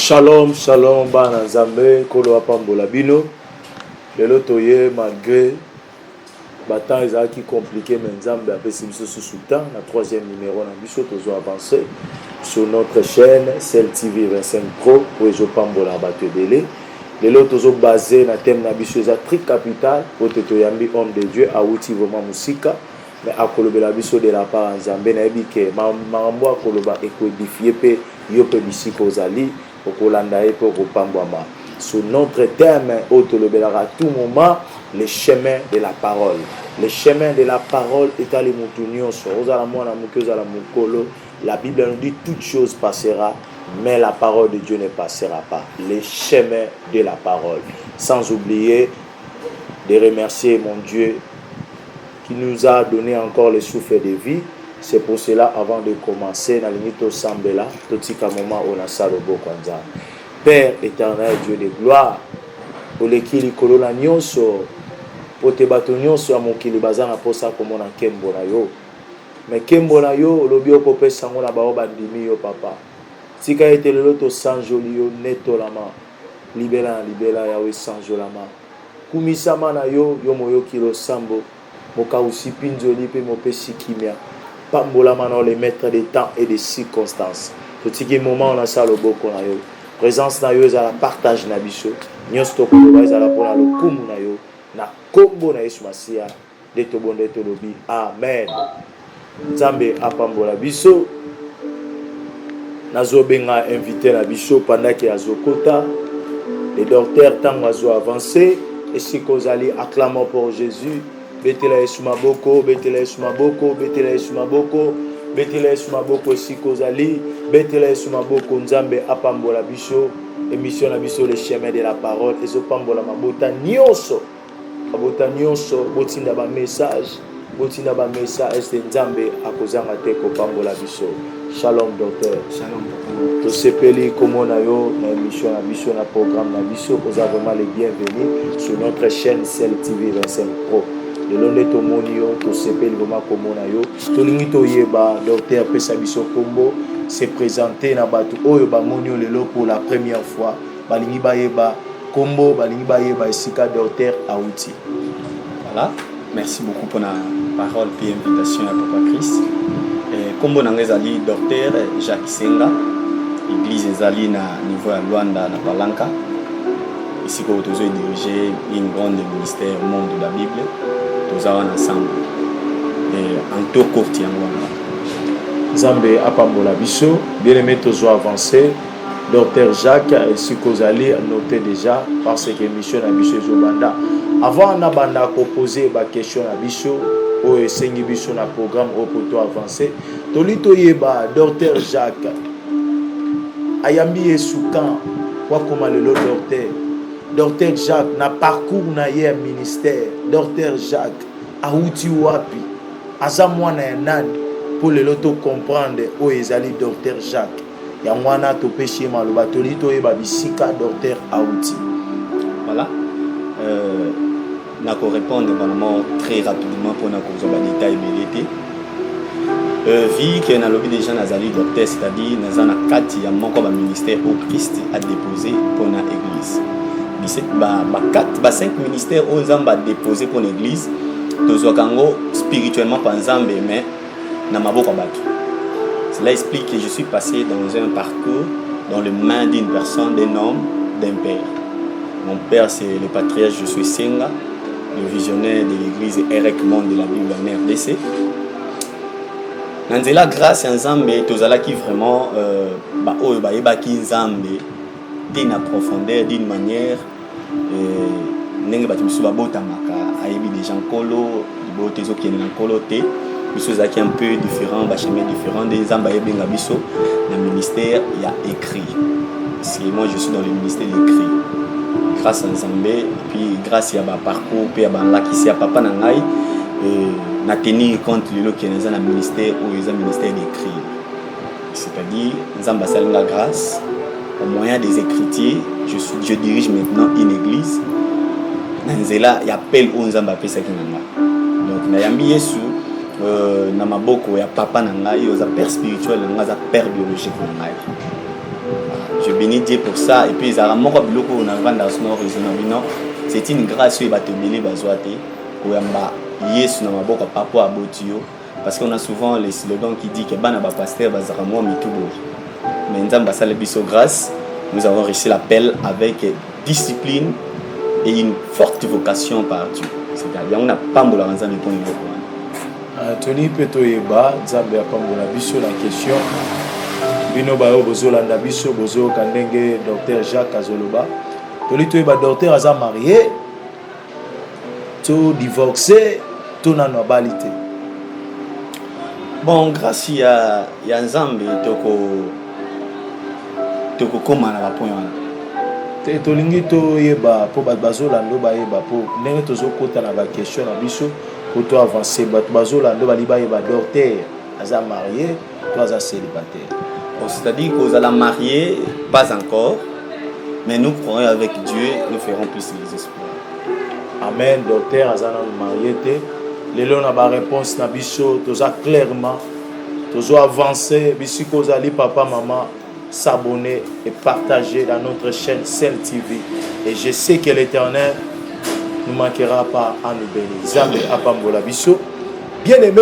Shalom, shalom, bana Nzambe, kolo apambola bino. Lelo toye malgré batan ezaki compliqué mais Nzambe a pesi biso sous temps na troisième numéro na biso tozo avancer sur notre chaîne Cell TV 25 Pro pour ezo pambola bato ebele. Lelo tozo basé na thème na biso eza tri capital pour te toyambi homme de Dieu awuti vraiment musika mais akolobela biso de la part Nzambe na yebi ke mambo akoloba ekoedifier pe yo pe bisika ozali okolanda ye pe kopambwama. Sur notre thème, à tout moment, les chemins de la parole. Les chemins de la parole est à l'imoutounion. La Bible nous dit toute chose passera, mais la parole de Dieu ne passera pas. Les chemins de la parole. Sans oublier de remercier mon Dieu qui nous a donné encore le souffle de vie. C'est pour cela, avant de commencer, na limite au Sambela, tout ce moment on a ça le beau kwanza. Père éternel, Dieu de gloire, pour les qui likolo na nyonso, pour te bato nyonso à mon kili bazana pour ça comme on a kembo na yo. Mais kembo na yo, lobi okope sango na bao bandimi yo papa. Si ka ete lelo to sanjoli yo neto lama, libela yawe sanjolama. Kumisama na yo, yo moyo kilo sambo, moka usipinjoli pe mopesi kimia. Pambolama na les maîtres des temps et des circonstances. Petit moment on a ça le beau qu'on a yo. Présence na yo ezala partage na biso nyonso tokoloba ezala mpona lokumu na yo na kombo na Yesu Masiya nde tobonde tolobi amen. Nzambe apambola biso nazobenga invité na biso pendant que azokota les docteurs ntango azo avancer esika ozali acclamons pour Jésus. Betela Yesu maboko, betela Yesu maboko, betela Yesu maboko, betela Yesu maboko esika ozali, betela Yesu maboko. Nzambe apambola biso émission na biso le chemin de la parole ezopambola mabota nyonso botinda ba message este Nzambe akozanga te kopambola biso. Shalom docteur. Shalom papa. Tosepeli komona yo na émission na biso na programme na biso oza vraiment les bienvenus sur notre chaîne Cell TV 25 Pro. Le long de ton monio, to sepel vraiment comme on a yo. To lingi to yeba, docteur pesa biso kombo se présenter na batu oyo ba monio lelo pour la première fois. Balingi ba yeba kombo, balingi ba yeba esika docteur Awuti. Voilà. Merci beaucoup pour la parole et invitation à Papa Chris. Kombo nangezali docteur Jacques Senga. Église ezali na niveau ya Luanda na Palanka. Ici que vous dirigez une grande ministère au monde de la Bible. Nous avons ensemble en tout court Nzambe apambola biso bien aimé tozo avancer docteur Jacques ici kozali noté déjà parce que mission na biso ezobanda avant na banda ko poser ba question na biso o esengi biso na programme au poto avancer tolito yeba docteur Jacques ayambi esukan kwa koma lelo docteur Jacques na parcours na ye ministère docteur Jacques awuti wapi aza mwana ya nani pour le loto comprendre o ezali docteur Jacques ya mwana to peshi maloba tolito yeba bisika docteur awuti. Voilà nako répondre vraiment très rapidement pour na kozo ba détail belité vie que na lobby déjà nazali docteur c'est-à-dire nazana kati ya moko ba ministère au Christ a déposé pour na église. Ba 5 ministères aux Nzambe a déposé pour l'église tozokango spirituellement par Nzambe mais na maboko bato. Cela explique que je suis passé dans un parcours dans les mains d'une personne, d'un homme, d'un père. Mon père c'est le patriarche Josué Senga, le visionnaire de l'église Eric Monde de la Bible en RDC. Nanzela grâce à Nzambe tozala qui vraiment oyo ba yebaki Nzambe d'une profondeur d'une manière ndenge bato biso babotamaka ayebi des gens kolo bote ezokende na kolo te biso ezalaki un peu différent bachemins différents des Nzambe ayebenga biso na ministère ya écrit parce que moi je suis dans le ministère d'écrit grâce à Nzambe et puis grâce à ba parcours pe ya banlakisi ya papa na ngai na tenir compte lelo kene za na ministère ou les ministère d'écrit c'est-à-dire Nzambe asalinga grâce au moyen des écritures je dirige maintenant une église nanzela ya appel au Nzambe apesaki nanga donc na yambi Yesu na maboko ya papa na ngai oza père spirituel na ngai za père biologique na ngai Je bénis Dieu pour ça. Et puis, c'est une grâce qui va te bénir. Parce qu'on a souvent les slogans qui disent que pasteur mais grâce, nous avons reçu l'appel avec discipline et une forte vocation par Dieu. C'est-à-dire, on n'a pas de la raison de point. Tony Petoyeba, Zambia Pambola Biso, la question. Bino Bao Bozo Landa Biso, Bozo Kandenge, docteur Jacques Azoloba. Tony Toyeba, docteur Aza marié, tout divorcé, tout n'a pas balité. Bon, grâce à Nzambe, toko koma na point. Tolingi Toyeba, pour Bazo Lando Baeba, pour Nene Tozo Kota na ba question na Biso. Pour toi avancer, Bazola, docteur, Aza marié, toi Aza célibataire. C'est-à-dire que vous allez marier, pas encore, mais nous croyons avec Dieu, nous ferons plus les espoirs. Amen, docteur, Aza marié, les lois na réponse na biso, toza clairement, tozo avancer, biso kozali papa, maman, s'abonner et partager dans notre chaîne Cell TV. Et je sais que l'Éternel ne manquera pas à nous bénir. Zambe apambola biso. Bien aimé,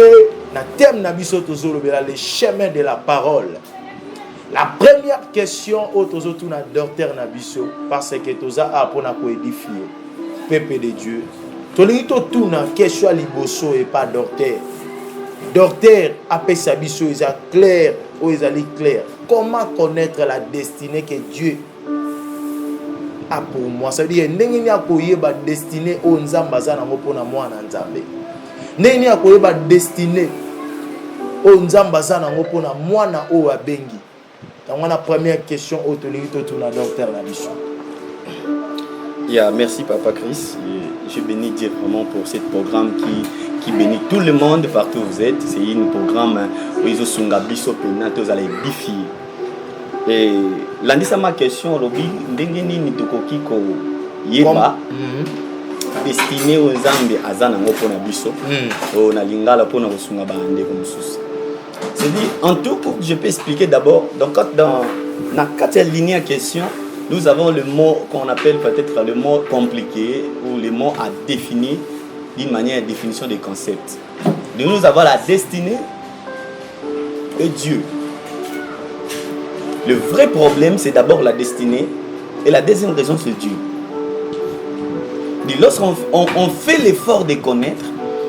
na thème na biso tozo les chemins de la parole. La première question au tozo tout na docteur na biso parce que toza apona ko édifier peuple de Dieu. Tolingi to tout na question liboso et pas docteur. Docteur appelle sa biso isa clair ou isali clair. Comment connaître la destinée que Dieu a pour moi? Ça veut dire ndenge akoyeba destinée o nzamba za nango pona mwana nzambe. Ndenge akoyeba destinée o nzamba za nango pona mwana o abengi. Donc la première question au tolingi to tuna docteur la biso. Yeah, merci Papa Chris. Je bénis Dieu vraiment pour ce programme qui bénit tout le monde partout où vous êtes. C'est un programme où ils ont biso penato vous allez édifier. Et l'année ma question Robi ndenge nini tokoki ko yeba destiné aux Zambie azana ngopo na biso o na lingala pona kosunga ba ndeko mususu. C'est-à-dire en tout cas je peux expliquer d'abord donc dans la quatrième ligne à question nous avons le mot qu'on appelle peut-être le mot compliqué ou le mot à définir d'une manière de définition des concepts. Donc nous avons la destinée et Dieu. Le vrai problème, c'est d'abord la destinée et la deuxième raison, c'est Dieu. Lorsqu'on fait l'effort de connaître,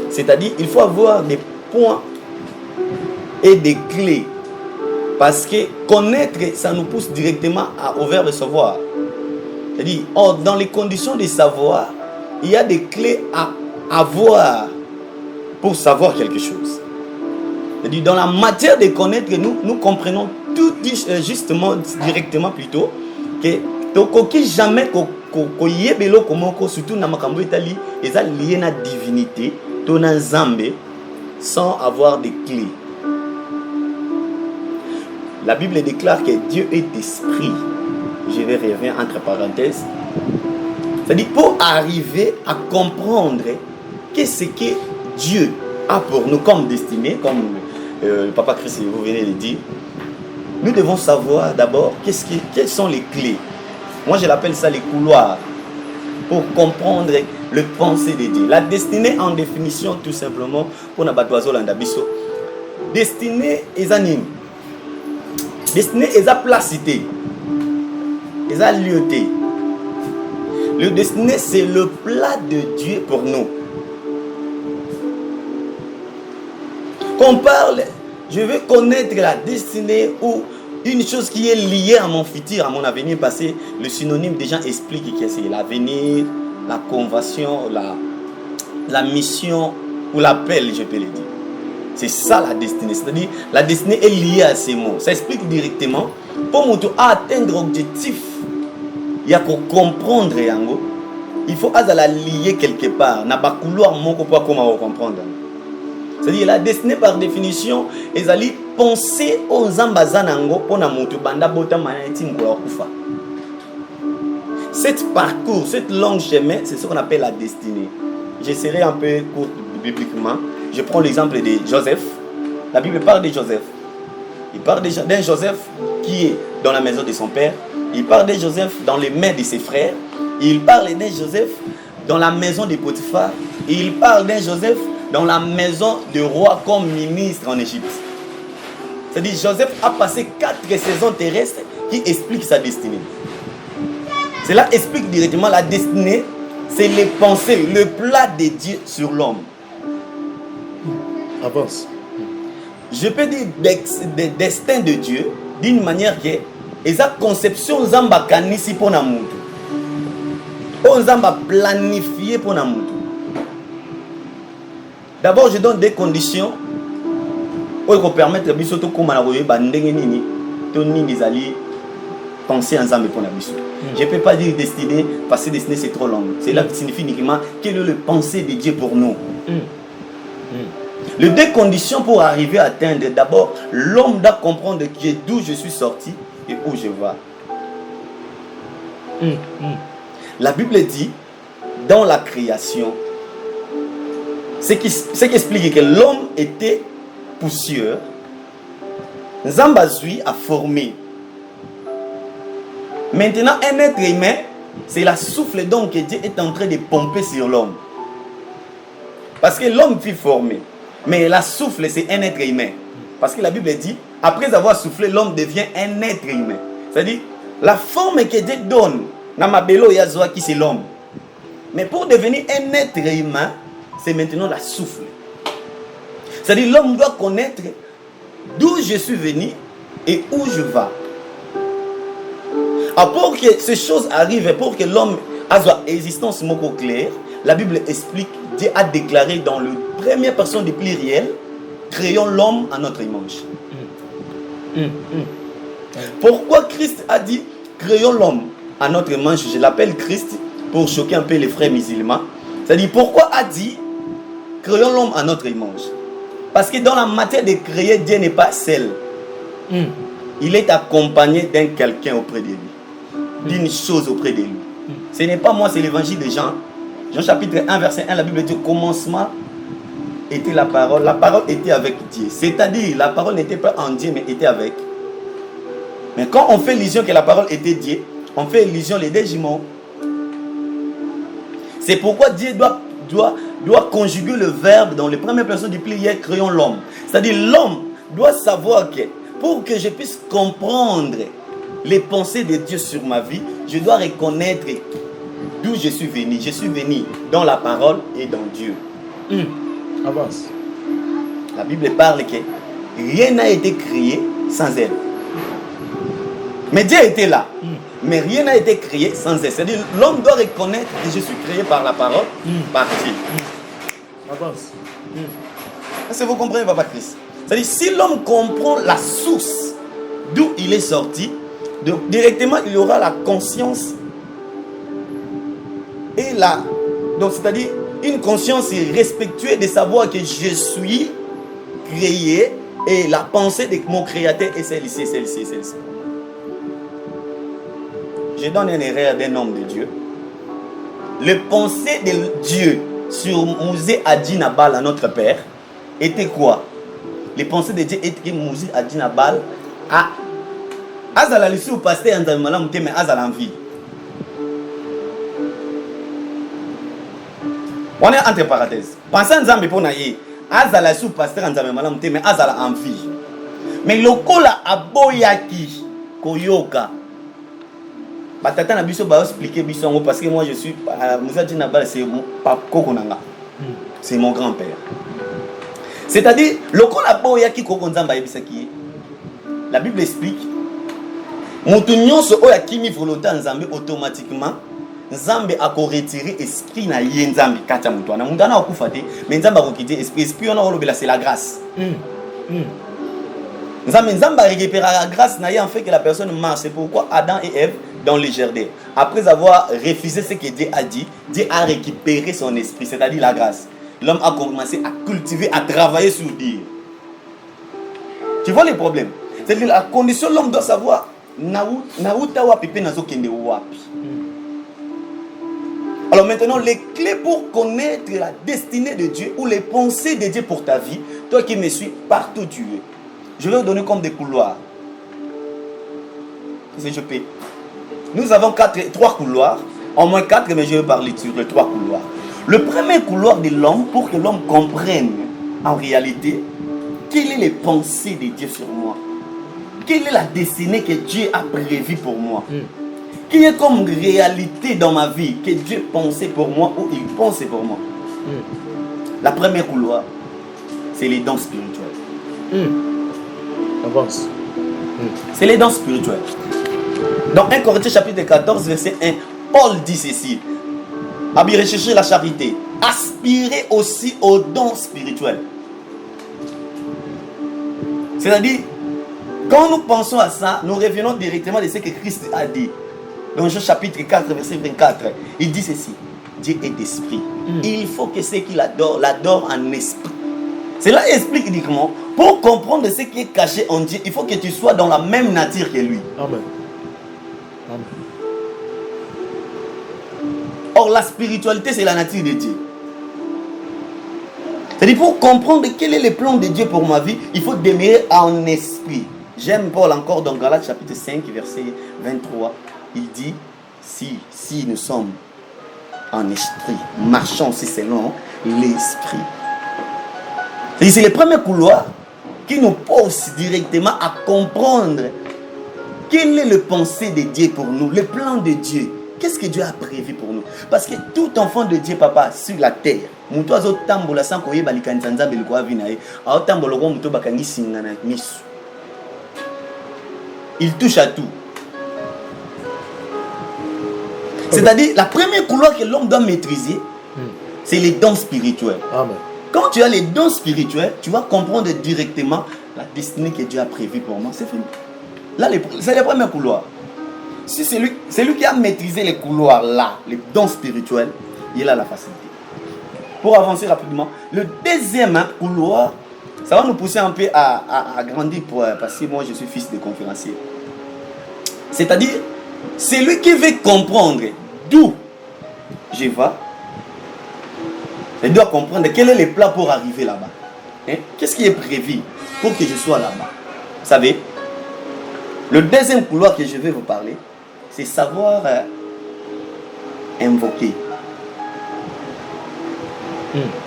c'est-à-dire il faut avoir des points et des clés. Parce que connaître, ça nous pousse directement au vers le savoir. C'est-à-dire, dans les conditions de savoir, il y a des clés à avoir pour savoir quelque chose. C'est-à-dire, dans la matière de connaître, nous comprenons tout justement, directement plutôt, que tokoki jamais koyebelo komoko surtout na makambo itali eza lié na divinité, to na Nzambe sans avoir des clés. La Bible déclare que Dieu est esprit. Je vais revenir entre parenthèses. C'est-à-dire pour arriver à comprendre qu'est-ce que Dieu a pour nous comme destinée, comme le Papa Christ vous venez de dire, nous devons savoir d'abord quelles sont les clés. Moi je l'appelle ça les couloirs pour comprendre le pensée de Dieu. La destinée en définition tout simplement pour Nabatoazo Landabiso. Destinée est anime. Destinée est à placité. Est à lieuté. Le destiné c'est le plat de Dieu pour nous. Qu'on parle, je veux connaître la destinée ou une chose qui est liée à mon futur, à mon avenir passé. Le synonyme des gens expliquent que c'est l'avenir, la conversion, la mission ou l'appel, je peux le dire. C'est ça la destinée. C'est-à-dire, la destinée est liée à ces mots. Ça explique directement. Pour nous atteindre l'objectif, il y a qu'à comprendre. Il faut la lier quelque part. Il n'y a pas de couloir pour comment comprendre. C'est-à-dire, la destinée par définition, ils allaient penser aux ambazanango pour na mutu banda bota manati ngwa kufa. Cet parcours, cette longue chemin, c'est ce qu'on appelle la destinée. J'essaierai un peu court bibliquement. Je prends l'exemple de Joseph. La Bible parle de Joseph. Il parle d'un Joseph qui est dans la maison de son père. Il parle de Joseph dans les mains de ses frères. Il parle de Joseph dans la maison de Potiphar. Il parle de Joseph dans la maison du roi comme ministre en Égypte. C'est-à-dire Joseph a passé 4 saisons terrestres qui expliquent sa destinée. Cela explique directement la destinée. C'est les pensées, le plat de Dieu sur l'homme. Avance. Je peux dire des destins de Dieu d'une manière que eza conception zamba kanisi pona mutu. On zamba planifié pona mutu. D'abord, je donne des conditions pour permettre biso to koma na koyeba ndenge nini to nini zali penser ensemble pona biso. Je ne peux pas dire destinée parce que destinée c'est trop long. Cela signifie uniquement quelle est le pensée de Dieu pour nous. Les 2 conditions pour arriver à atteindre, d'abord, l'homme doit comprendre d'où je suis sorti et où je vais. La Bible dit, dans la création, ce qui explique que l'homme était poussière, Zambazui a formé. Maintenant, un être humain, c'est la souffle donc que Dieu est en train de pomper sur l'homme. Parce que l'homme fut formé. Mais la souffle, c'est un être humain. Parce que la Bible dit, après avoir soufflé, l'homme devient un être humain. C'est-à-dire, la forme que Dieu donne, Namabelo Yazoa qui c'est l'homme. Mais pour devenir un être humain, c'est maintenant la souffle. C'est-à-dire, l'homme doit connaître d'où je suis venu et où je vais. Alors, pour que ces choses arrivent, pour que l'homme ait une existence moko claire, la Bible explique, Dieu a déclaré dans la première personne du pluriel, créons l'homme à notre image. Pourquoi Christ a dit, créons l'homme à notre image? Je l'appelle Christ pour choquer un peu les frères musulmans. C'est-à-dire, pourquoi a dit, créons l'homme à notre image? Parce que dans la matière de créer, Dieu n'est pas seul. Il est accompagné d'un quelqu'un auprès de lui. D'une chose auprès de lui. Ce n'est pas moi, c'est l'évangile de Jean. Jean chapitre 1, verset 1, la Bible dit au commencement était la parole était avec Dieu. C'est-à-dire, la parole n'était pas en Dieu, mais était avec. Mais quand on fait illusion que la parole était Dieu, on fait illusion les 2 jumeaux. C'est pourquoi Dieu doit conjuguer le verbe dans les premières personnes du pluriel, créons l'homme. C'est-à-dire, l'homme doit savoir que pour que je puisse comprendre les pensées de Dieu sur ma vie, je dois reconnaître d'où je suis venu. Je suis venu dans la parole et dans Dieu. Avance. La Bible parle que rien n'a été créé sans elle. Mais Dieu était là. Mais rien n'a été créé sans elle. C'est-à-dire l'homme doit reconnaître que je suis créé par la parole, par Dieu. Avance. Est-ce que vous comprenez, Papa Christ? C'est-à-dire si l'homme comprend la source d'où il est sorti, donc directement il aura la conscience et donc c'est-à-dire une conscience respectueuse de savoir que je suis créé et la pensée de mon créateur est celle-ci, celle-ci, celle-ci. Je donne une erreur d'un homme de Dieu. Le pensée de Dieu sur Moïse Adinabal, notre père, était quoi? Les pensées de Dieu étaient que Moïse Adinabal a Azala le sous pasteur en Zamalam mais Azala en vie. On est entre parenthèses. Pensez en Zambé pour naïe. Azala sous pasteur en Zamalam mais Azala en vie. Mais le kola aboyaki koyoka. Batata na biso ba expliquer biso parce que moi je suis Moïse Adinabal c'est mon papa kokonanga. C'est mon grand-père. C'est-à-dire le kola aboyaki kokonzamba yebisaki. La Bible explique Mutu nyonso oyo akimi volonté nzambe automatiquement nzambe ako retirer esprit na ye nzambe kati ya mutu wana mutu ana akufa te mais nzambe akokite esprit on a olobela c'est la grâce. Nzambe a récupéré la grâce na ye en fait que la personne marche. C'est pourquoi Adam et Ève dans le jardin après avoir refusé ce que Dieu a dit, Dieu a récupéré son esprit, c'est-à-dire la grâce. L'homme a commencé à cultiver, à travailler sur Dieu. Tu vois les problèmes? C'est-à-dire la condition l'homme doit savoir alors maintenant, les clés pour connaître la destinée de Dieu ou les pensées de Dieu pour ta vie, toi qui me suis partout tu es. Je vais vous donner comme des couloirs. Si je peux. nous avons trois couloirs, au moins 4, mais je vais parler sur les 3 couloirs. Le premier couloir de l'homme, pour que l'homme comprenne en réalité quelles sont les pensées de Dieu sur moi, quelle est la destinée que Dieu a prévue pour moi, quelle est comme réalité dans ma vie que Dieu pensait pour moi ou il pensait pour moi. La première couloir, c'est les dons spirituels. Avance. C'est les dons spirituels. Dans 1 Corinthiens chapitre 14, verset 1, Paul dit ceci. Recherchez la charité. Aspirez aussi aux dons spirituels. C'est-à-dire, quand nous pensons à ça, nous revenons directement de ce que Christ a dit. Dans Jean chapitre 4, verset 24, il dit ceci. Dieu est d'esprit. Il faut que ceux qui l'adorent en esprit. Cela explique uniquement, pour comprendre ce qui est caché en Dieu, il faut que tu sois dans la même nature que lui. Amen. Amen. Or, la spiritualité, c'est la nature de Dieu. C'est-à-dire, pour comprendre quel est le plan de Dieu pour ma vie, il faut demeurer en esprit. J'aime Paul encore dans Galates chapitre 5, verset 23. Il dit, si nous sommes en esprit, marchons aussi selon l'esprit. C'est le premier couloir qui nous pousse directement à comprendre quelle est le pensée de Dieu pour nous, le plan de Dieu. Qu'est-ce que Dieu a prévu pour nous? Parce que tout enfant de Dieu, papa, sur la terre, il touche à tout. C'est-à-dire, la première couloir que l'homme doit maîtriser, c'est les dons spirituels. Amen. Quand tu as les dons spirituels, tu vas comprendre directement la destinée que Dieu a prévue pour moi. C'est fini. Là, c'est le premier couloir. Si c'est lui qui a maîtrisé les couloirs là, les dons spirituels, il a la facilité. Pour avancer rapidement, le deuxième couloir, ça va nous pousser un peu à grandir parce que moi je suis fils de conférencier. C'est-à-dire, c'est lui qui veut comprendre d'où je vais. Il doit comprendre quel est le plan pour arriver là-bas. Hein? Qu'est-ce qui est prévu pour que je sois là-bas? Vous savez, le deuxième couloir que je vais vous parler, c'est savoir invoquer.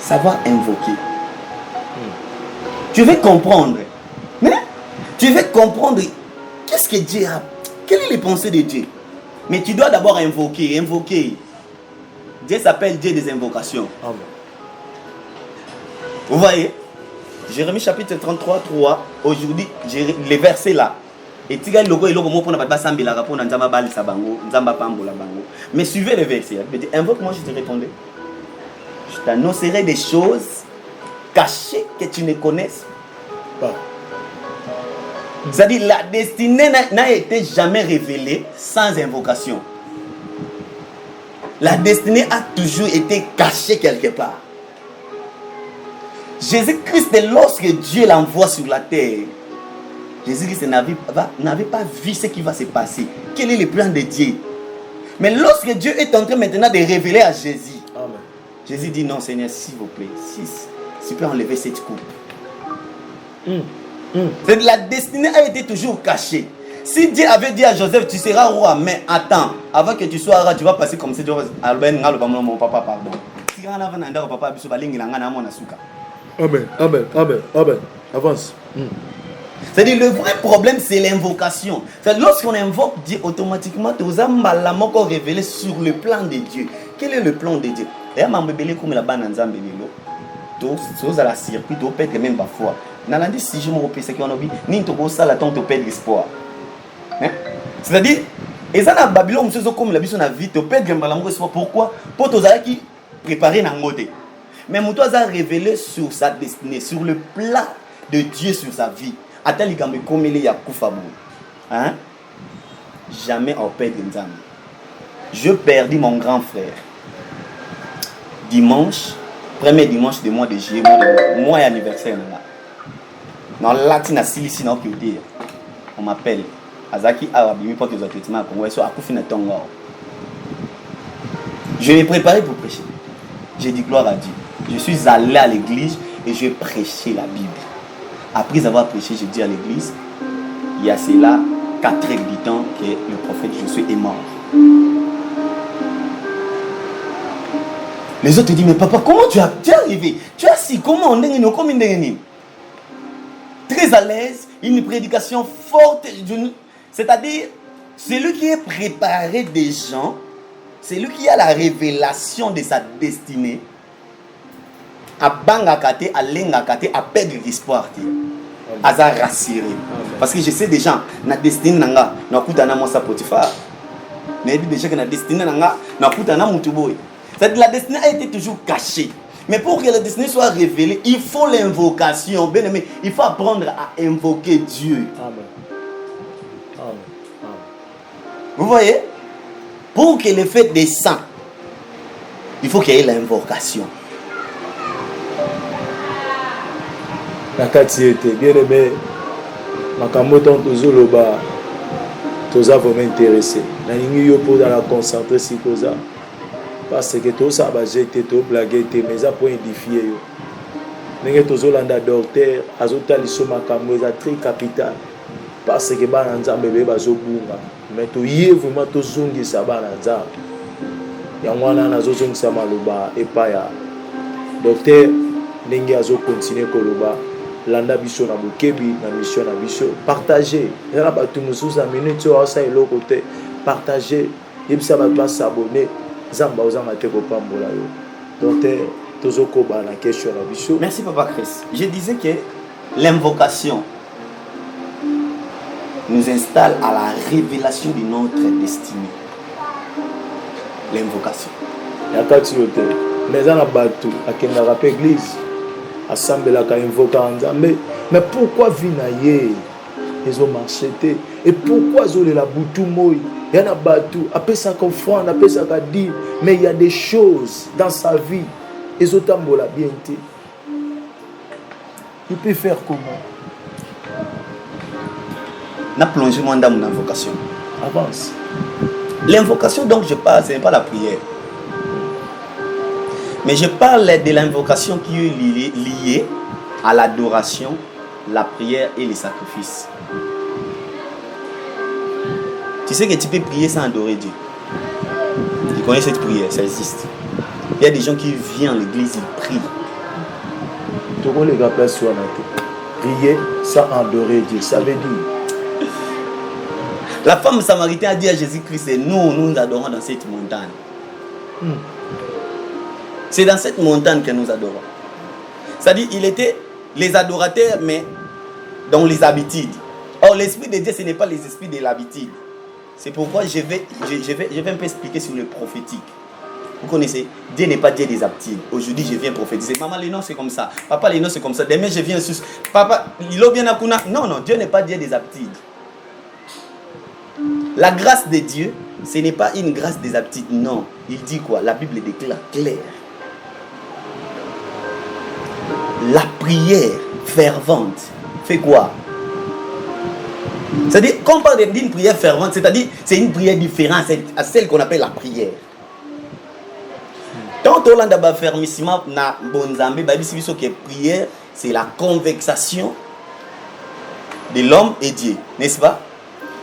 Savoir invoquer. Tu veux comprendre. Mais tu veux comprendre qu'est-ce que Dieu a. Quelles sont les pensées de Dieu? Mais tu dois d'abord invoquer. Dieu s'appelle Dieu des invocations. Amen. Vous voyez? Jérémie chapitre 33, 3. Aujourd'hui, les versets là. Et tu gagnes le logo pour ne pas s'embêter la rapport dans Zamba Bali Sabango, Zamba Pambola Bango. Mais suivez les versets. Invoque-moi, je te répondrai. Je t'annoncerai des choses cachées que tu ne connaisses pas. C'est-à-dire, la destinée n'a été jamais révélée sans invocation. La destinée a toujours été cachée quelque part. Jésus-Christ, lorsque Dieu l'envoie sur la terre, Jésus-Christ n'avait pas vu ce qui va se passer. Quel est le plan de Dieu? Mais lorsque Dieu est en train maintenant de révéler à Jésus, Amen. Jésus dit non Seigneur, s'il vous plaît, si tu peux enlever cette coupe. La destinée a été toujours cachée. Si Dieu avait dit à Joseph, tu seras roi, mais attends, avant que tu sois roi, tu vas passer comme si tu mon papa, pardon. Amen. Amen. Amen. Amen. Avance. C'est-à-dire, le vrai problème, c'est l'invocation. C'est lorsqu'on invoque Dieu, automatiquement, tu as encore révélé sur le plan de Dieu. Quel est le plan de Dieu? D'ailleurs, je suis comme la banane en tu as la circuit, tu peux même parfois. Nalandi, si je me repère ce qu'on a dit, ni tu as la tente, tu perds l'espoir. C'est-à-dire, et ça, dans Babylone, c'est comme la vie, on a vie, tu perds l'espoir. Pourquoi? Pour tous ceux qui préparent un côté. Mais Moutou a révélé sur sa destinée, sur le plan de Dieu sur sa vie. Hein? Jamais on perd une âme. Je perdis mon grand frère. Dimanche, premier dimanche du mois de juillet, mois anniversaire. Dans la latine, on m'appelle. Azaki Arabi, pour les traitements je l'ai préparé pour prêcher. J'ai dit gloire à Dieu. Je suis allé à l'église et je prêchais la Bible. Après avoir prêché, je dis à l'église, il y a cela 4 heures du temps que le prophète Josué est mort. Les autres disent, mais papa, comment tu es arrivé? Tu as si, comment on est comme une très à l'aise, une prédication forte, c'est-à-dire, celui qui est préparé des gens, c'est lui qui a la révélation de sa destinée, à bangakate, à lengakate, à perdre l'espoir, à se rassurer. Parce que je sais déjà, na destinée nanga, na kutana mosa Potiphar, mais déjà que na destinée nanga, na kutana mutuboy. C'est-à-dire la destinée a été toujours cachée. Mais pour que la destinée soit révélée, il faut l'invocation. Bien aimé, il faut apprendre à invoquer Dieu. Amen. Amen. Amen. Vous voyez? Pour que le fait descende, il faut qu'il y ait l'invocation. La qualité, bien aimé, Makamoton Tozoloba, Toza vraiment intéressé. La ligne pour dans la concentrer si Toza. Parce que tout ça va jeter, tout blaguer, mais ça pour édifier. Mais tous les docteurs, azota lisoma kamwe za très capital. Parce que bana nzambe be bazobunga. Mais to yé vraiment to zongi sa bana nzambe. Ya mwana na zongi sa maloba epaya. Docteur ndenge azo continuer koloba landa biso na bokebi na mission na biso. Partager. Yala batu mususa minute so asa eloko te. Partager. Yebisa ba pas s'abonner. Zamba ozanga te ko pambola yo. Docteur tozoko ba na question na biso. Merci papa Chris. Je disais que l'invocation nous installe à la révélation de notre destinée. L'invocation. Yakati yote. Mais dans la bateau, à kenda rap église, assemblée la ka invoquer Nzambe. Mais pourquoi vinaye? Ils ont marché. Et pourquoi zole la boutou moi? Il y a un bateau, après ça confront, après ça dit, mais il y a des choses dans sa vie. Ils ont la bien. Il peut faire comment? On a plongé dans mon invocation. Avance. L'invocation dont je parle, ce n'est pas la prière. Mais je parle de l'invocation qui est liée à l'adoration, la prière et les sacrifices. Tu sais que tu peux prier sans adorer Dieu. Tu connais cette prière, ça existe. Il y a des gens qui viennent à l'église, ils prient. Tu connais les gars, prier sans adorer Dieu, ça veut dire. La femme samaritaine a dit à Jésus-Christ, nous adorons dans cette montagne. C'est dans cette montagne que nous adorons. C'est-à-dire, il était les adorateurs, mais dans les habitudes. Or, l'esprit de Dieu, ce n'est pas les esprits de l'habitude. C'est pourquoi je vais un peu expliquer sur le prophétique. Vous connaissez, Dieu n'est pas Dieu des habitudes. Aujourd'hui, je viens prophétiser. Maman, les noms, c'est comme ça. Papa, les noms, c'est comme ça. Demain, je viens sur... Papa, il a bien akuna. Non, Dieu n'est pas Dieu des habitudes. La grâce de Dieu, ce n'est pas une grâce des habitudes. Non. Il dit quoi? La Bible déclare clair. La prière fervente fait quoi? C'est-à-dire, quand on parle d'une prière fervente, c'est-à-dire, c'est une prière différente à celle qu'on appelle la prière. Quand on a fermissement na bonzambe, que prière, c'est la conversation de l'homme et Dieu, n'est-ce pas?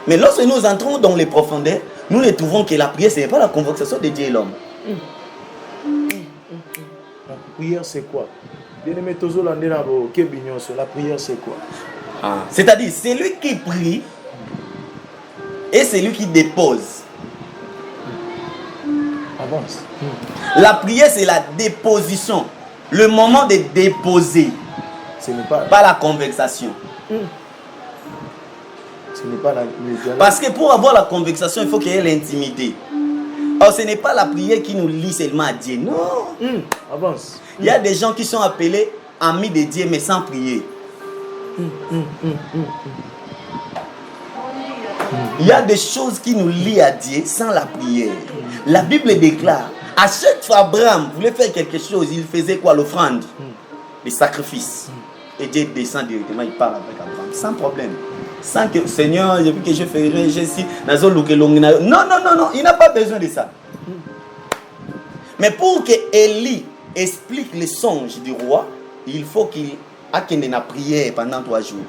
Mais lorsque nous entrons dans les profondeurs, nous ne trouvons que la prière, ce n'est pas la conversation de Dieu et l'homme. La prière, c'est quoi? La prière, c'est quoi? C'est-à-dire, c'est lui qui prie et c'est lui qui dépose. Avance. La prière, c'est la déposition. Le moment de déposer. Ce n'est pas la conversation. Ce n'est pas la... Parce que pour avoir la conversation, il faut qu'il y ait l'intimité. Or, ce n'est pas la prière qui nous lie seulement à Dieu. Non. Avance. Il y a des gens qui sont appelés amis de Dieu, mais sans prier. Il y a des choses qui nous lient à Dieu sans la prière. La Bible déclare, à chaque fois Abraham voulait faire quelque chose, il faisait quoi? L'offrande, les sacrifices. Et Dieu descend directement, il parle avec Abraham, sans problème. Sans que, Seigneur, j'ai vu que je ferai, je suis... Non, il n'a pas besoin de ça. Mais pour que Élie explique les songes du roi, il faut qu'il ait une prière pendant 3 jours.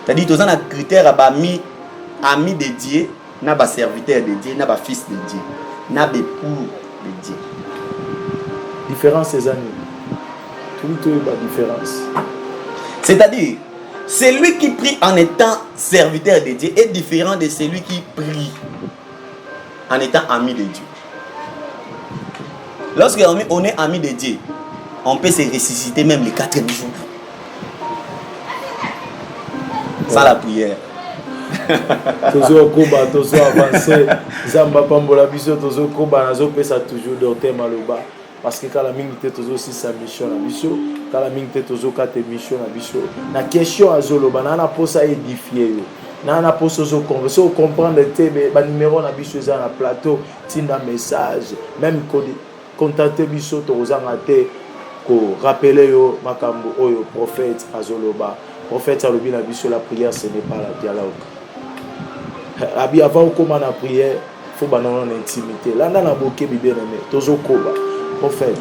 C'est-à-dire, tu as un critère à ami de Dieu n'a pas serviteur de Dieu, n'a pas fils de Dieu, n'a pas époux de Dieu. Différence ces années. Tout est la différence. C'est-à-dire, celui qui prie en étant serviteur de Dieu est différent de celui qui prie en étant ami de Dieu. Lorsque on est ami de Dieu, on peut se ressusciter même les 4e jours. Sans la prière. Toujours koba, toujours avancé. Zamba pambola biso, toujours koba, nazo pesa toujours docteur maloba. Parce que quand la mingi te toujours aussi sa mission na biso, quand la mingi te toujours quatre mission na biso. Na question azoloba, na posa édifier yo. Na posa zo converser, comprendre te ba numéro na biso za na plateau, tinda message, même contacter biso to ozanga te ko rappeler yo makambo oyo prophète azoloba. Prophète alobi na biso la prière ce n'est pas la dialogue. Abi avant comment la prière, faut ba non intimité. Là na boké bi bien aimé, tozo koba. Prophète.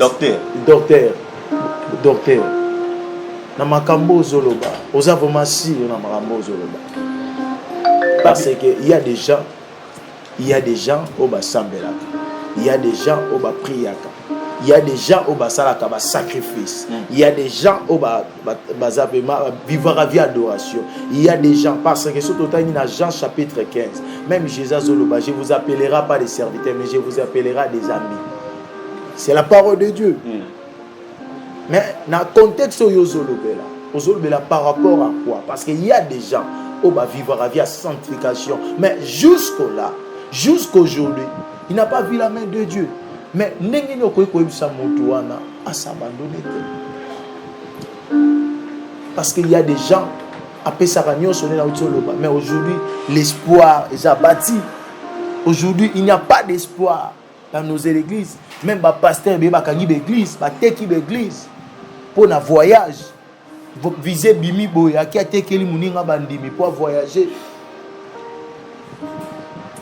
Docteur. Na makambo zoloba. Oza vraiment si na makambo zoloba. Parce que il y a des gens au bas sambelaka. Il y a des gens au bas priaka. Il y a des gens au bas salaka ba sacrifice. Il y a des gens au bas vivre la vie adoration. Il y a des gens parce que surtout dans Jean chapitre 15, même Jésus zoloba, je vous appellerai pas des serviteurs mais je vous appellerai des amis. C'est la parole de Dieu. Mais dans le contexte où vous par rapport à quoi? Parce qu'il y a des gens qui vont vivre la vie à sanctification. Mais jusqu'aujourd'hui, il n'a pas vu la main de Dieu. Mais il a s'abandonner. Parce qu'il y a des gens mais aujourd'hui, l'espoir est abattu. Aujourd'hui, il n'y a pas d'espoir dans nos églises. Même les pasteurs qui ont l'église, qui ont l'église, pour un voyage, vous visez Bimi Boya, qui a été pour voyager.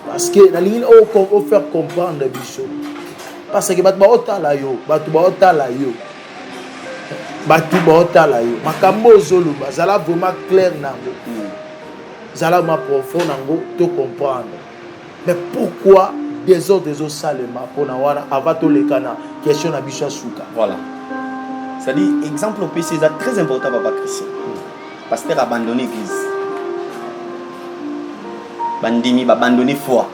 Parce que la ligne on faire comprendre des choses. Parce que batu baotala yo. Makambo zolo bazala vraiment clair nango. Zala ma profond nango to comprendre. Mais pourquoi des autres salement pour nawana avato le kana question na bisha souka. Voilà. C'est-à-dire exemple au PC c'est très important papa Christian. Pasteur abandonné l'église. Bandimi abandonné foi.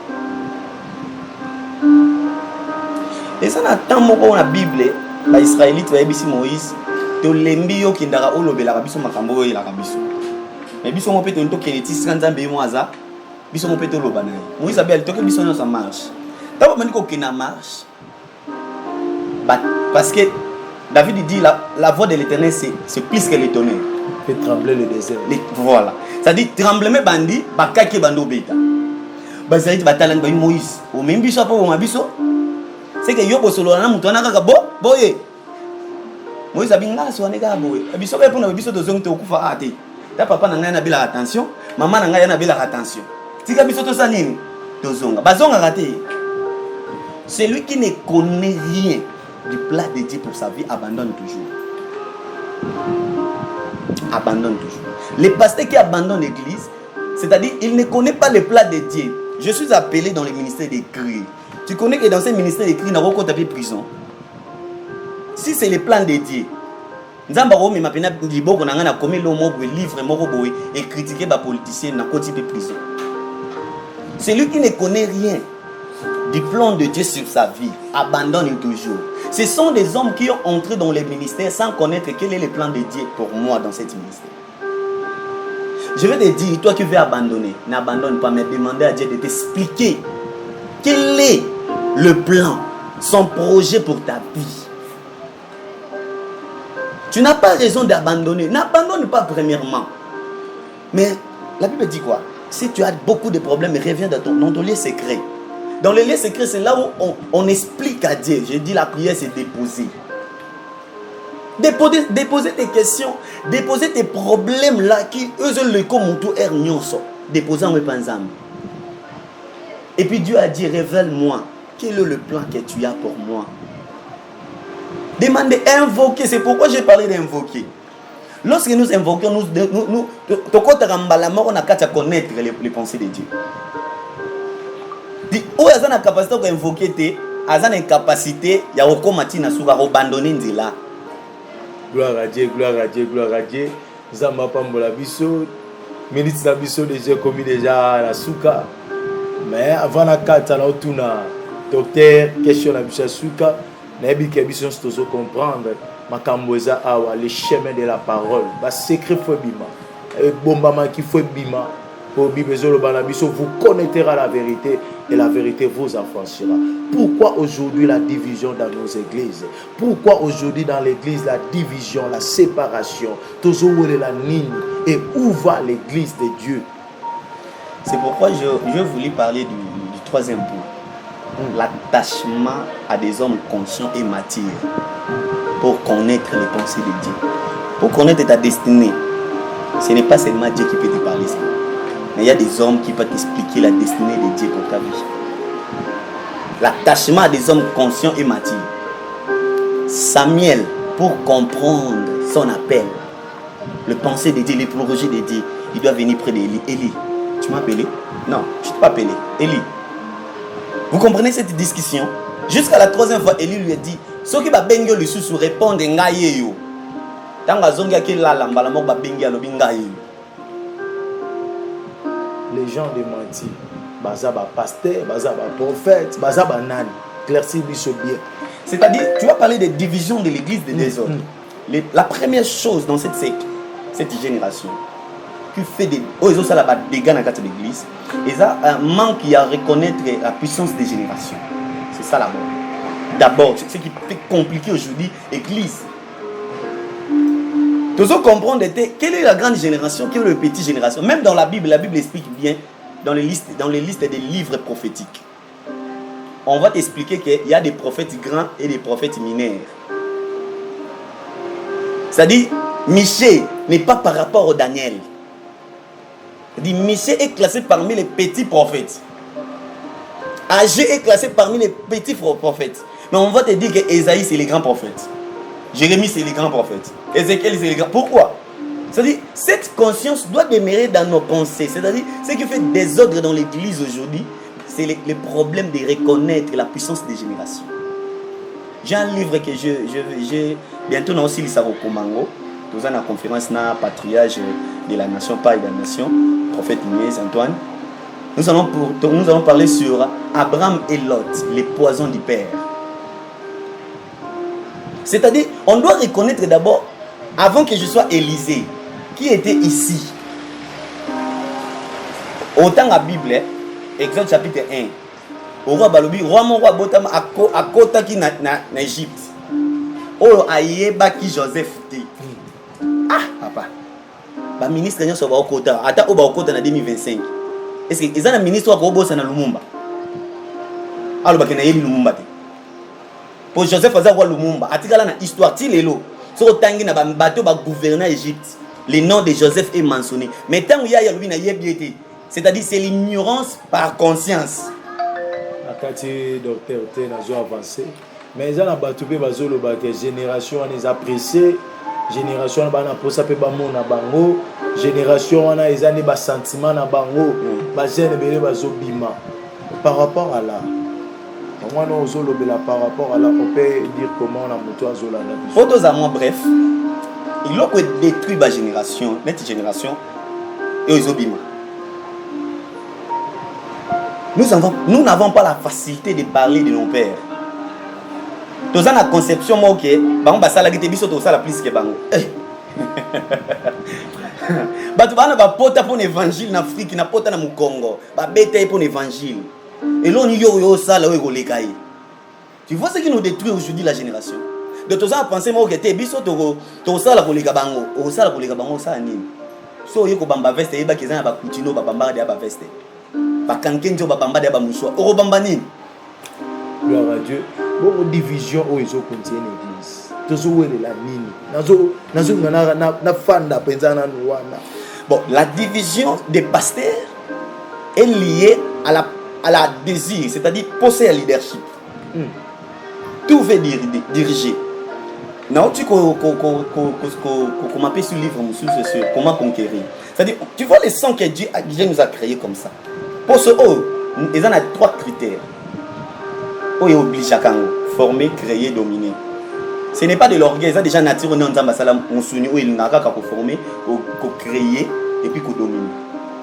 Et ça n'a tant moko na Bible, les Israélites va ebisi Moïse, to lembi yo kindara olobela biso makambo yo la biso. Mais biso mo peto nto kenetis kanzambe mo aza, biso mo peto lobana. Moïse abel to ke biso no ça marche. Tant que ko kina marche. Parce que David dit la voix de l'Éternel c'est plus que le tonnerre. Fait trembler le désert. Voilà. Ça dit tremblement bandi, bakaki bando beta. Bazali batalan ba Moïse. O même biso pa o mabiso. C'est que yo bosolo na mutu na kaka boye. Moïse abinga so ne ka boye. Biso ba pona biso tozong te okufa ate. Ta papa na ngai na bila attention, maman na ngai na bila attention. Tika biso to sa nini? Tozonga. Bazonga raté. Celui qui ne connaît rien du plan de Dieu pour sa vie abandonne toujours. Abandonne toujours. Les pasteurs qui abandonnent l'église, c'est-à-dire il ne connaît pas le plan de Dieu. Je suis appelé dans le ministère des cris. Tu connais que dans ce ministère écrit, n'a pas tapé prison. Si c'est le plan de Dieu, nous avons mis ma peine de bon qu'on a commis le mot livre et critiquer les politiciens dans le type de prison. Celui qui ne connaît rien du plan de Dieu sur sa vie abandonne toujours. Ce sont des hommes qui ont entré dans les ministères sans connaître quel est le plan de Dieu pour moi dans cet ministère. Je vais te dire, toi qui veux abandonner, n'abandonne pas, mais demandez à Dieu de t'expliquer quel est le plan, son projet pour ta vie. Tu n'as pas raison d'abandonner. N'abandonne pas premièrement. Mais la Bible dit quoi? Si tu as beaucoup de problèmes, reviens dans ton lieu secret. Dans le lieu secret, c'est là où on explique à Dieu. Je dis la prière, c'est déposer. Déposer tes questions, déposer tes problèmes là qui, eux, le comme tout est nyonso. Déposer en me pensant. Et puis Dieu a dit, révèle-moi, quel est le plan que tu as pour moi? Demandez, invoquer, c'est pourquoi j'ai parlé d'invoquer. Lorsque nous invoquons, on a qu'à connaître les pensées de Dieu. Dit, oh, il y a une capacité d'invoquer, il y a une capacité, il y a une abandonner nzela. Gloire à Dieu, gloire à Dieu, gloire à Dieu. Zamba pambola biso, minutes na biso déjà commis déjà la souka. Mais avant la carte, on a tout na docteur, question na biso souka. Na ebi ke biso stozo comprendre. Makamboza awa les chemins de la parole. Ba secret faut bima. Bombama qui faut bima. Pour bibezolo bana biso vous connaîtrez la vérité et la vérité vous affranchira. Pourquoi aujourd'hui la division dans nos églises? Pourquoi aujourd'hui dans l'église la division, la séparation? Toujours où est la ligne et où va l'église de Dieu? C'est pourquoi je voulais parler du troisième point. L'attachement à des hommes conscients et matures pour connaître les pensées de Dieu. Pour connaître ta destinée. Ce n'est pas seulement Dieu qui peut te parler ça. Mais il y a des hommes qui peuvent t'expliquer la destinée de Dieu pour ta vie. L'attachement à des hommes conscients et matures. Samuel, pour comprendre son appel, le pensée de Dieu, les projets de Dieu, il doit venir près d'Élie. Élie, tu m'as appelé? Non, je ne t'ai pas appelé. Élie. Vous comprenez cette discussion? Jusqu'à la troisième fois, Élie lui a dit, ceux qui va bengo le sous répondent ngaye yo. Tanga zonga ki la lamba la mok ba bengi alobi ngaye. Les gens de mentir. Baza ba pasteur, baza ba prophète, baza ba nani. Clairci biso bien. C'est-à-dire, tu vas parler des divisions de l'église des désordres. La première chose dans cette génération qui fait des dégâts dans l'église, il y a un manque à reconnaître la puissance des générations. C'est ça la mort. D'abord, ce qui fait compliquer aujourd'hui l'église. Tu dois comprendre quelle est la grande génération, quelle est la petite génération. Même dans la Bible explique bien dans les listes des livres prophétiques. On va t'expliquer qu'il y a des prophètes grands et des prophètes mineurs. C'est-à-dire, Michée n'est pas par rapport au Daniel. C'est-à-dire, Michée est classé parmi les petits prophètes. Agé est classé parmi les petits prophètes. Mais on va te dire que Ésaïe, c'est les grands prophètes. Jérémie, c'est les grands prophètes. Ézéchiel, c'est les grands. Pourquoi? C'est-à-dire, cette conscience doit demeurer dans nos pensées. C'est-à-dire, ce qui fait désordre dans l'église aujourd'hui, c'est le problème de reconnaître la puissance des générations. J'ai un livre que je bientôt nous aussi lisa au Congo. Nous avons une conférence na patriarche de la nation, pas de la nation, prophète Inès Antoine. Nous allons parler sur Abraham et Lot, les poisons du Père. C'est-à-dire, on doit reconnaître d'abord, avant que je sois Élisée, qui était ici. Autant la Bible, Exode chapitre 1. Au roi Balobi, roi mon roi Botam à Kota qui na Égypte. Oh, Ayeba qui Joseph dit. Ah, papa. Le ministre de l'État va au Kota. Ata au Kota en 2025. Est-ce que ils ont un ministre qui va au Lumumba? Alors, il y a Lumumba. Pour Joseph Azar Lumumba, atikala na histoire tilelo. So tangi na bateau ba gouverneur Égypte. Le nom de Joseph est mentionné. Mais tant il y a lui na yebiété. C'est-à-dire c'est l'ignorance par conscience. Akati docteur te nazo avancer. Mais ils ont bateau pe bazolo ba que génération on les apprécier. Génération on ba na posa pe ba mona bango. Génération on a ils ont ba sentiment na bango. Ba jeune belé bazo bima. Par rapport à là. Par rapport à la, on peut dire comment on a monté à Zola. Photos à moi, bref, il a détruit ma génération, notre génération, et aux obima. Nous n'avons pas la facilité de parler de nos pères. Tous la conception, moi, ok, bah on va ça la guitare, biso tout ça la plus que bango. Bah tu vas na pota pour l'évangile en Afrique, na pota na Congo, bah bête pour l'évangile. Et là, on y a ça, là, où tu vois ce qui nous détruit aujourd'hui la génération. De tout ça, penser moi que tu es biso to ça la pour les gabango, au ça la pour les gabango ça ni. So yeko bamba veste, yeba kizana ba kutino ba bamba de ba veste. Ba kankenjo ba bamba de ba mushwa. Oro bamba ni. Gloire à Dieu. Bon division où ils ont continué l'église. Toujours où est la nini. Nazo na fanda penzana nuana. Bon, la division des pasteurs est liée à la désir, c'est-à-dire posséder le leadership. Tout veut dire diriger. Non, tu m'appelles sur le livre, comment conquérir. C'est-à-dire, tu vois les sons que Dieu nous a créés comme ça. Pour ce haut, Ils ont 3 critères. Où est obligé à former, créer, dominer. Ce n'est pas de l'orgueil, ils ont déjà nature, on est en Zambasala, on s'unit, où il n'a qu'à former, créer et puis dominer.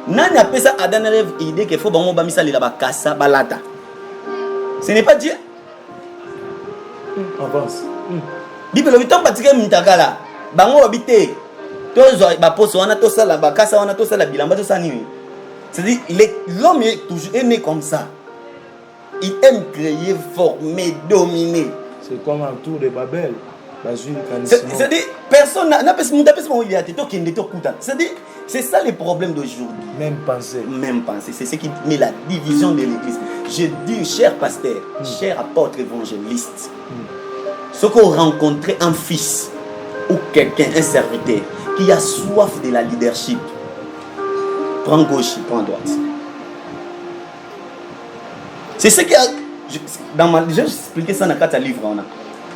Nani appelle ça à donner l'idée qu'il faut que l'on mette la kassa balata. Ce n'est pas Dieu. Avance. Bible le temps pratiquer mintakala. Bango habité. Tozo ba poso wana to sala ba kassa wana to sala bilamba to sanini. C'est-à-dire l'homme est toujours né comme ça. Il aime créer, former, dominer. C'est comme un tour de Babel. C'est-à-dire personne n'a pas c'est-à-dire c'est ça le problème d'aujourd'hui. Même pensée. C'est ce qui met la division de l'église. Je dis, cher pasteur, cher apôtre évangéliste, ce qu'on rencontrait un fils ou quelqu'un, un serviteur qui a soif de la leadership, prends gauche, prends droite. C'est ce qui a j'ai expliqué ça dans 4 livres.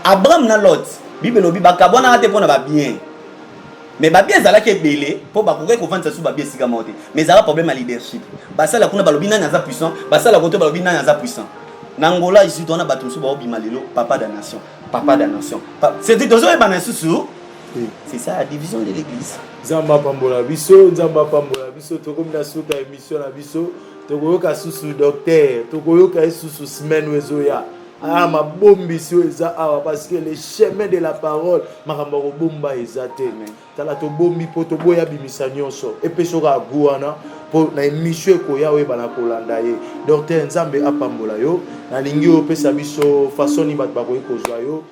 Abraham n'a l'autre. Bible lobi bakabona ate pona ba bien. Mais ba bien zala ke belé pour ba koke ko vendre sous ba bien sika monter. Mais ça a problème à leadership. Ba ça la kuna ba lobi na za puissant, ba ça la kote ba lobi na za puissant. Nangola ici on a ba tout sous ba obi malelo papa de la nation, papa de la nation. C'est dit dozo e ba na sous. C'est ça la division de l'église. Nzamba pambola biso, nzamba pambola biso to comme na suka émission na biso, to koyoka susu docteur, to koyoka susu semaine wezoya. Ah ma bombi si eza awa parce que le chemin de la parole makamba ko bomba ezate tala to bombi poto boya bimisa nyonso epesoka guana po na émission ko yawe bana kolanda ye docteur Nzambe apambola yo na lingi opesa biso façon ni bat bakoyi kozwa yo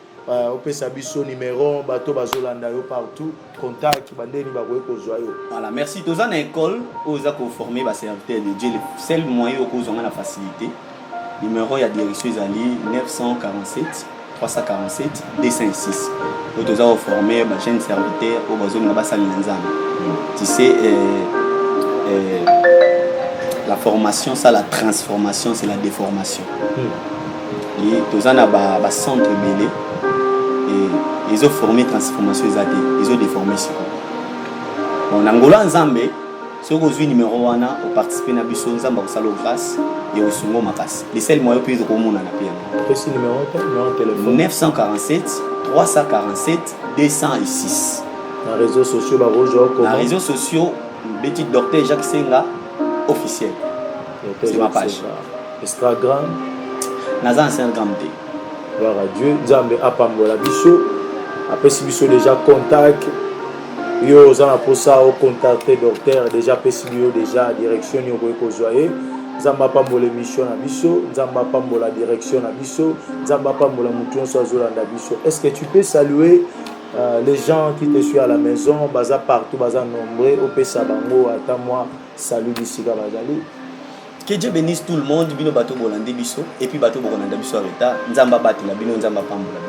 opesa biso numéro bato bazolanda yo partout contact bandeni bakoyi kozwa yo. Voilà, merci toza na école oza ko former ba serviteur de Dieu le seul moyen ko zonga la facilité. Numéro ya direction Zali 947 347 206. Nous avons formé ma jeune serviteur au besoin de la tu sais, la formation, ça, la transformation, c'est la déformation. Et nous avons un centre belé et ils ont formé transformation, ils ont déformé. En Angola, en Zambie, si vous avez numéro 1, vous participez à la mission de grâce et au Songo Makas. Les seuls moyens pour être au monde. Quel numéro de téléphone 947 347 206. Dans les réseaux sociaux, dans les réseaux sociaux, le petit docteur Jacques Senga officiel. C'est ma page. Instagram. Dans Instagram. Gloire à Dieu. Nzambe apambola biso. Après si biso déjà contact. Yo zana pour ça au contacter docteur déjà pesibio déjà direction yo ko zoyer nzamba pambola mission na biso nzamba pambola direction na biso nzamba pambola mution so zolanda biso. Est-ce que tu peux saluer les gens qui te suivent à la maison baza partout baza nombreux au pesa bango ata moi salut d'ici ka bazali. Que Dieu bénisse tout le monde bino bato bolande biso et puis bato bolanda biso reta nzamba batela bino nzamba pambola.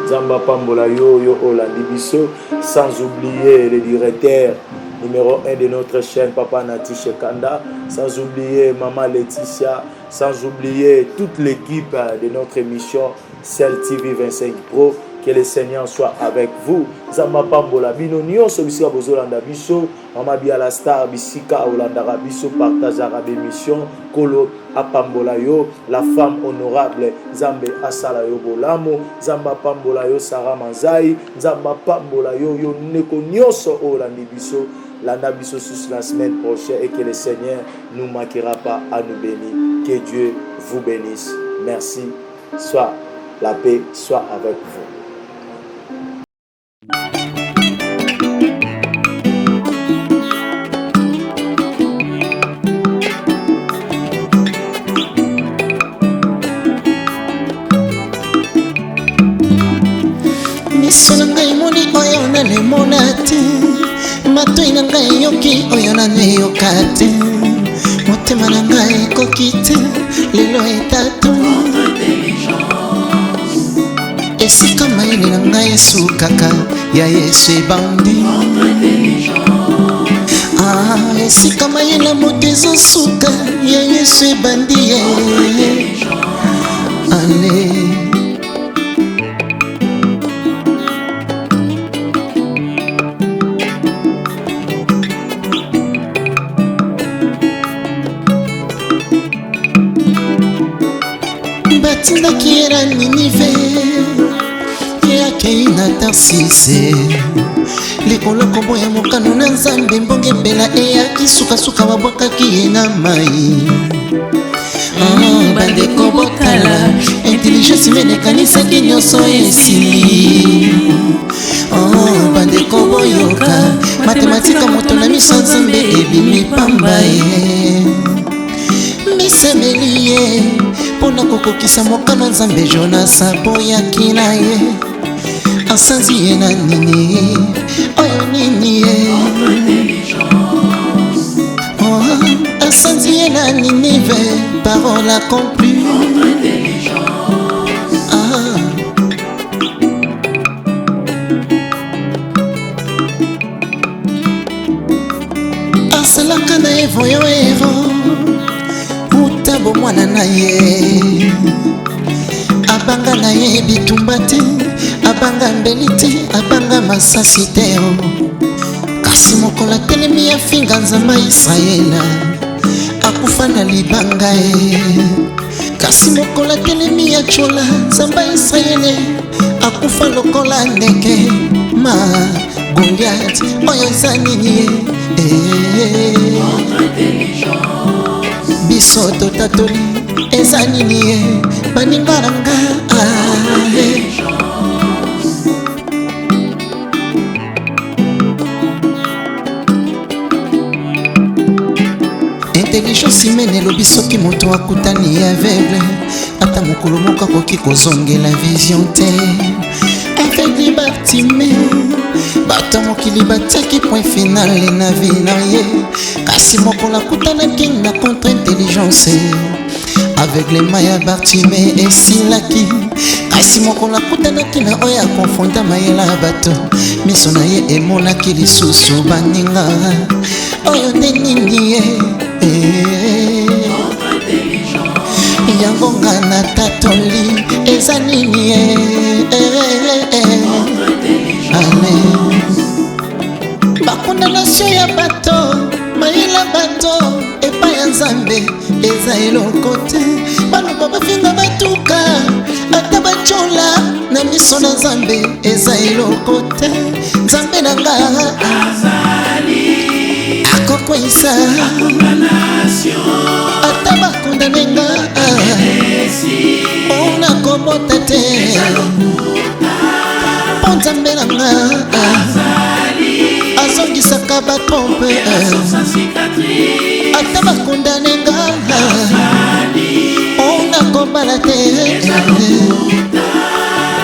Nzamba pambola yo olandi biso, sans oublier le directeur numéro 1 de notre chaîne Papa Nati Shekanda, sans oublier Maman Laetitia, sans oublier toute l'équipe de notre émission Cell TV 25 Pro. Que le Seigneur soit avec vous. Nzamba pambola bino nyonso bisika bozolanda biso, Mama Bia la star bisika olanda biso partagera l'émission Kolo apambola yo, la femme honorable Nzambe asala yo bolamo, Nzamba pambola yo Sarah Manzai, Nzamba pambola yo neko nyonso olanda biso, landa biso sous la semaine prochaine et que le Seigneur ne nous manquera pas à nous bénir. Que Dieu vous bénisse. Merci. Soit la paix soit avec vous. Matoi na ngai yoki oyo na yoka te motema na ngai ekoki te lelo etatu esika maini na ngai esukaka ya Yesu ebandi esika maini na moto ezosuka ya Yesu ebandi ale. batindaki ye na ninive ye akei na tarsise likolo kombo ya mokano na nzambe mbonge mbela eyaki sukasuka babwakaki ye na mai. Bandeko botala intelligence mene kanisaki nyonso esili. Bandeko boyoka matematika moto na miso nzambe ebimi pamba ye. Misemeli ye mpona kokokisa mokano nzambe Jonas aboyaki na ye. Asanzi ye na nini oyo nini ye. Asanzi ye na Ninive, parole accomplie. Asalaka na ye voyo ero utabo mwana na ye. Abanga na ye bitumba te, abanga mbeli te, abanga masasi te. Kasi mokola telemi ya finga nzamba Israela akufa na libanga ye. Kasi mokola telemi ya chola nzamba Israele akufa lokola ndeke ma Goliath oyo eza nini ye. Biso totatoli eza nini ye baninga na nga. Intelligence humaine elobi soki moto akutani aveugle ata mokolo moko akoki kozongela vision te. Aveugle Bartime bato mokili batiaki point final na vie na ye. Kasi mokolo akutanaki na contre intelligence aveuglema ya Bartime esilaki. Kasi mokolo akutanaki na oyo akonfonda mayela ya bato miso na ye emonaki lisusu baninga oyo nde nini ye. Yango nga na tatoli eza nini ye. Bakondanasio ya bato mayela bato epai ya nzambe eza eloko te. Baloba bafinga batuka ata bachola na miso na nzambe eza eloko te. Nzambe na nga akokwisa ata bakondane nga mpona kobota te. Mpo nzambe na nga azongisaka batrompe ata bakondane nga mpona kobala te.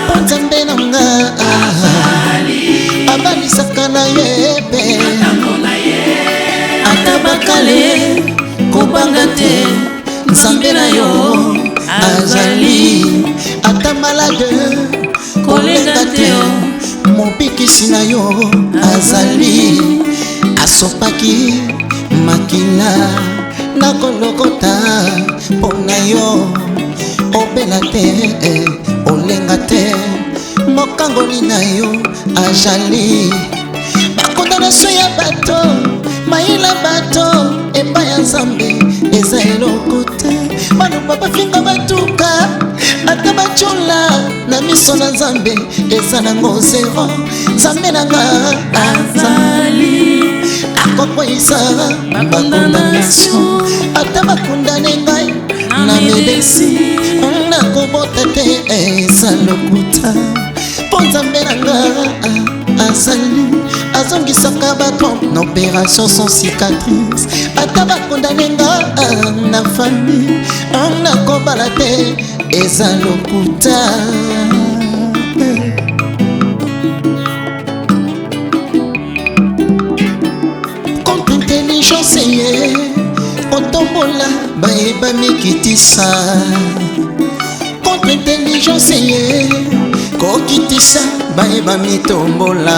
Mpo nzambe na nga abalisaka na ye pe ata bakale kobanga te. Nzambe na yo azali ata malade kolenga te. Mobikisi na yo azali asopaki makila na kolokota mpona yo obela te olenga te. Mokangoli na yo azali bakondanasio ya bato mayela bato epai ya nzambe eza eloko te. Baloba bafinga batuka ata bachola na miso na nzambe eza nango zero. Nzambe na nga azali akokwisa bakondanasio ata bakondane ngai na medesi nakobota te eza lokuta. Mpo nzambe na nga azali azongisaka bato na opération sans cicatrice ata bakondane nga na famille nakobala te eza lokuta. Contre intelligence ye kotombola bayeba mikitisa. Contre intelligence ye kokitisa bayeba mitombola.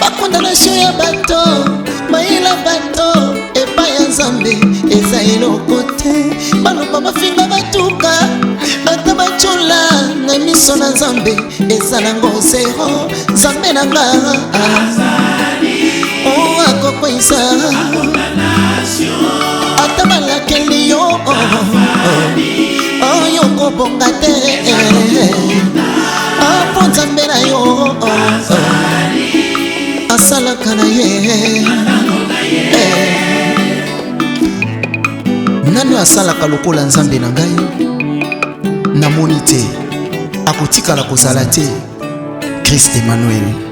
Bakondanasio ya bato mayela bato epai ya nzambe eza eloko te. Baloba bafinga batuka ata bachola na miso na nzambe eza nango zero. Nzambe na nga akokwisa ata balakeli yo kobonga te mpo nzambe na yo asalaka na ye nani asalaka lokola nzambe na ngai namoni te akotikala kozala te Christ Emmanuel.